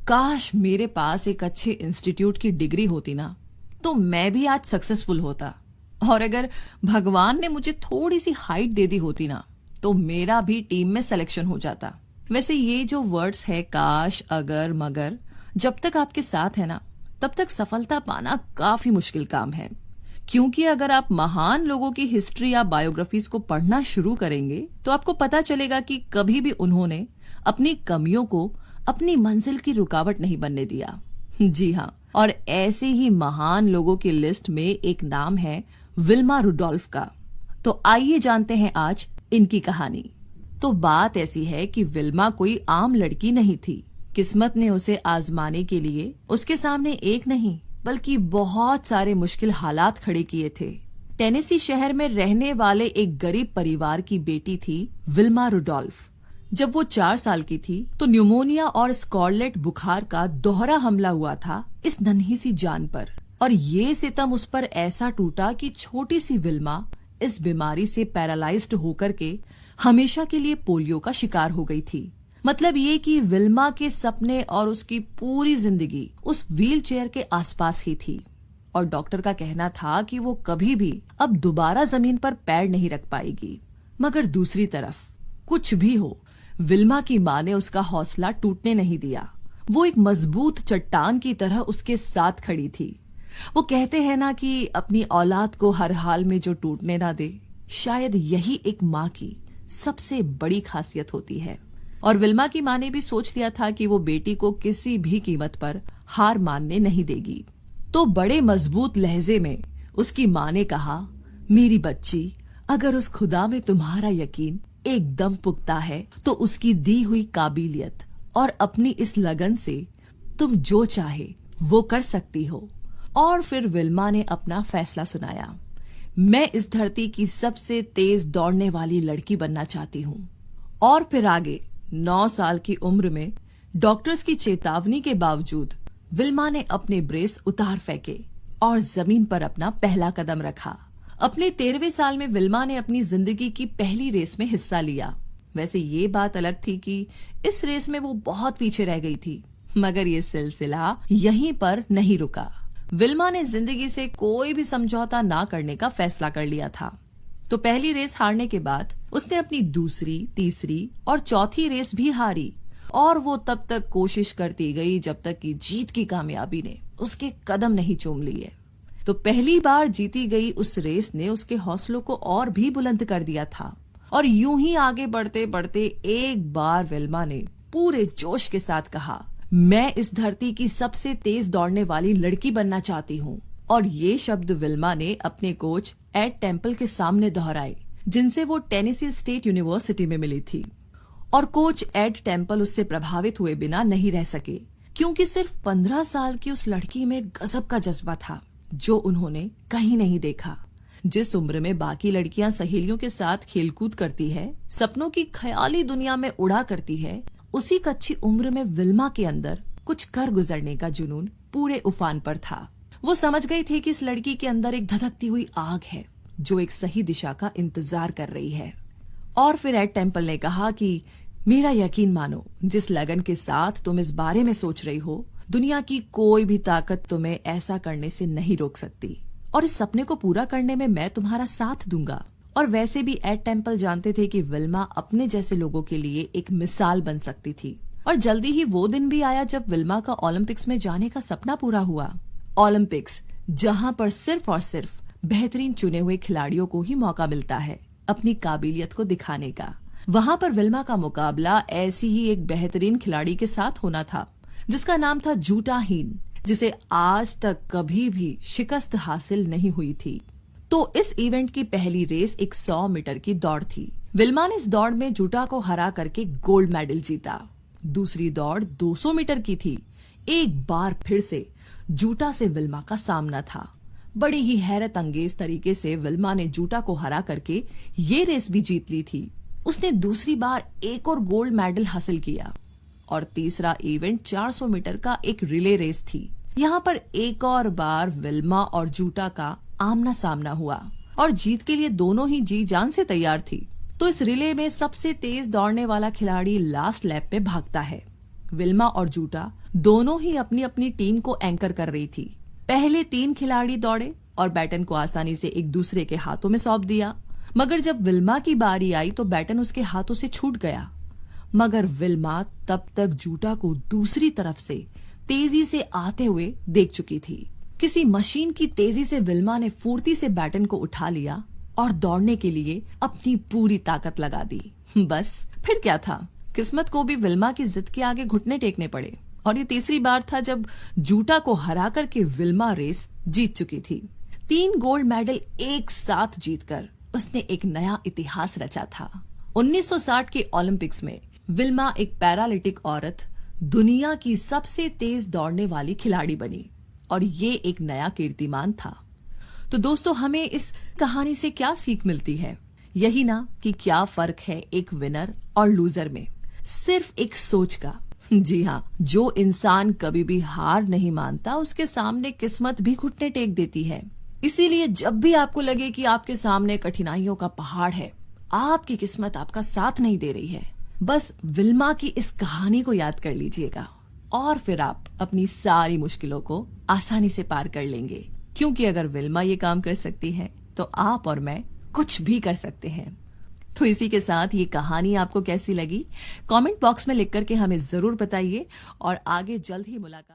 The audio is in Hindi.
काश मेरे पास एक अच्छे इंस्टीट्यूट की डिग्री होती ना, तो मैं भी आज सक्सेसफुल होता। और अगर भगवान ने मुझे थोड़ी सी हाइट दे दी होती ना, तो मेरा भी टीम में सिलेक्शन हो जाता। वैसे ये जो वर्ड्स है काश, अगर, मगर, जब तक आपके साथ है ना, तब तक सफलता पाना काफी मुश्किल काम है। क्योंकि अगर आप महान लोगों की हिस्ट्री या बायोग्राफीज को पढ़ना शुरू करेंगे, तो आपको पता चलेगा कि कभी भी उन्होंने अपनी कमियों को अपनी मंजिल की रुकावट नहीं बनने दिया। जी हाँ, और ऐसे ही महान लोगों की लिस्ट में एक नाम है विल्मा रुडोल्फ का। तो आइए जानते हैं आज इनकी कहानी। तो बात ऐसी है कि विल्मा कोई आम लड़की नहीं थी। किस्मत ने उसे आजमाने के लिए उसके सामने एक नहीं बल्कि बहुत सारे मुश्किल हालात खड़े किए थे। टेनेसी शहर में रहने वाले एक गरीब परिवार की बेटी थी विल्मा रुडोल्फ। जब वो 4 साल की थी तो न्यूमोनिया और स्कारलेट बुखार का दोहरा हमला हुआ था इस नन्ही सी जान पर। और ये सितम उस पर ऐसा टूटा कि छोटी सी विल्मा इस बीमारी से पैरालाइज्ड होकर के हमेशा के लिए पोलियो का शिकार हो गई थी। मतलब ये कि विल्मा के सपने और उसकी पूरी जिंदगी उस व्हीलचेयर के आसपास ही थी। और डॉक्टर का कहना था कि वो कभी भी अब दोबारा जमीन पर पैर नहीं रख पाएगी। मगर दूसरी तरफ कुछ भी हो, विल्मा की माँ ने उसका हौसला टूटने नहीं दिया। वो एक मजबूत चट्टान की तरह उसके साथ खड़ी थी। वो कहते हैं ना कि अपनी औलाद को हर हाल में जो टूटने ना दे, शायद यही एक माँ की सबसे बड़ी खासियत होती है। और विल्मा की माँ ने भी सोच लिया था कि वो बेटी को किसी भी कीमत पर हार मानने नहीं देगी। तो बड़े मजबूत लहजे में उसकी माँ ने कहा, मेरी बच्ची, अगर उस खुदा में तुम्हारा यकीन एकदम पुख्ता है तो उसकी दी हुई काबिलियत और अपनी इस लगन से तुम जो चाहे वो कर सकती हो। और फिर विल्मा ने अपना फैसला सुनाया, मैं इस धरती की सबसे तेज दौड़ने वाली लड़की बनना चाहती हूँ। और फिर आगे 9 साल की उम्र में डॉक्टर्स की चेतावनी के बावजूद विल्मा ने अपने ब्रेस उतार फेंके और जमीन पर अपना पहला कदम रखा। अपने 13वें साल में विल्मा ने अपनी जिंदगी की पहली रेस में हिस्सा लिया। वैसे ये बात अलग थी कि इस रेस में वो बहुत पीछे रह गई थी, मगर ये सिलसिला यहीं पर नहीं रुका। विल्मा ने जिंदगी से कोई भी समझौता ना करने का फैसला कर लिया था। तो पहली रेस हारने के बाद उसने अपनी दूसरी, तीसरी और चौथी रेस भी हारी। और वो तब तक कोशिश करती गई जब तक कि जीत की कामयाबी ने उसके कदम नहीं चूम लिए। तो पहली बार जीती गई उस रेस ने उसके हौसलों को और भी बुलंद कर दिया था। और यूं ही आगे बढ़ते बढ़ते एक बार विल्मा ने पूरे जोश के साथ कहा, मैं इस धरती की सबसे तेज दौड़ने वाली लड़की बनना चाहती हूँ। और ये शब्द विल्मा ने अपने कोच एड टेम्पल के सामने दोहराए, जिनसे वो टेनेसी स्टेट यूनिवर्सिटी में मिली थी। और कोच एड टेम्पल उससे प्रभावित हुए बिना नहीं रह सके, क्योंकि सिर्फ 15 साल की उस लड़की में गजब का जज्बा था जो उन्होंने कहीं नहीं देखा। जिस उम्र में बाकी लड़कियां सहेलियों के साथ खेलकूद करती है, सपनों की ख्याली दुनिया में उड़ा करती है, उसी कच्ची उम्र में विल्मा के अंदर कुछ कर गुजरने का जुनून पूरे उफान पर था। वो समझ गई थी कि इस लड़की के अंदर एक धधकती हुई आग है जो एक सही दिशा का इंतजार कर रही है। और फिर एड टेम्पल ने कहा कि मेरा यकीन मानो, जिस लगन के साथ तुम इस बारे में सोच रही हो, दुनिया की कोई भी ताकत तुम्हें ऐसा करने से नहीं रोक सकती। और इस सपने को पूरा करने में मैं तुम्हारा साथ दूंगा। और वैसे भी एड टेम्पल जानते थे कि विल्मा अपने जैसे लोगों के लिए एक मिसाल बन सकती थी। और जल्दी ही वो दिन भी आया जब विल्मा का ओलंपिक्स में जाने का सपना पूरा हुआ। ओलंपिक्स, जहां पर सिर्फ और सिर्फ बेहतरीन चुने हुए खिलाड़ियों को ही मौका मिलता है अपनी काबिलियत को दिखाने का। वहां पर विल्मा का मुकाबला ऐसी ही एक बेहतरीन खिलाड़ी के साथ होना था, जिसका नाम था जूटा हीन, जिसे आज तक कभी भी शिकस्त हासिल नहीं हुई थी। तो इस इवेंट की पहली रेस एक 100 मीटर की दौड़ थी। विल्मा ने इस दौड़ में जूटा को हरा करके गोल्ड मेडल जीता। दूसरी दौड़ 200 मीटर की थी। एक बार फिर से जूटा से विल्मा का सामना था। बड़ी ही हैरत अंगेज तरीके से विल्मा ने जूटा को हरा करके ये रेस भी जीत ली थी। उसने दूसरी बार एक और गोल्ड मेडल हासिल किया। और तीसरा इवेंट 400 मीटर का एक रिले रेस थी। यहाँ पर एक और बार विल्मा और जूटा का आमना सामना हुआ और जीत के लिए दोनों ही जी जान से तैयार थी। तो इस रिले में सबसे तेज दौड़ने वाला खिलाड़ी लास्ट लैप पे भागता है। विल्मा और जूटा दोनों ही अपनी अपनी टीम को एंकर कर रही थी। पहले 3 खिलाड़ी दौड़े और बैटन को आसानी से एक दूसरे के हाथों में सौंप दिया, मगर जब विल्मा की बारी आई तो बैटन उसके हाथों से छूट गया। मगर विल्मा तब तक जूटा को दूसरी तरफ से तेजी से आते हुए देख चुकी थी। किसी मशीन की तेजी से विल्मा ने फुर्ती से बैटन को उठा लिया और दौड़ने के लिए अपनी पूरी ताकत लगा दी। बस फिर क्या था, किस्मत को भी विल्मा की जिद के आगे घुटने टेकने पड़े और ये तीसरी बार था जब जूटा को हरा करके विल्मा रेस जीत चुकी थी। 3 गोल्ड मेडल एक साथ जीतकर उसने एक नया इतिहास रचा था। 1960 के ओलंपिक्स में विल्मा एक पैरालिटिक औरत दुनिया की सबसे तेज दौड़ने वाली खिलाड़ी बनी और ये एक नया कीर्तिमान था। तो दोस्तों, हमें इस कहानी से क्या सीख मिलती है? यही ना कि क्या फर्क है एक विनर और लूजर में, सिर्फ एक सोच का। जी हाँ, जो इंसान कभी भी हार नहीं मानता उसके सामने किस्मत भी घुटने टेक देती है। इसीलिए जब भी आपको लगे कि आपके सामने कठिनाइयों का पहाड़ है, आपकी किस्मत आपका साथ नहीं दे रही है, बस विल्मा की इस कहानी को याद कर लीजिएगा और फिर आप अपनी सारी मुश्किलों को आसानी से पार कर लेंगे। क्योंकि अगर विल्मा ये काम कर सकती है तो आप और मैं कुछ भी कर सकते हैं। तो इसी के साथ ये कहानी आपको कैसी लगी, कमेंट बॉक्स में लिख करके हमें जरूर बताइए और आगे जल्द ही मुलाकात।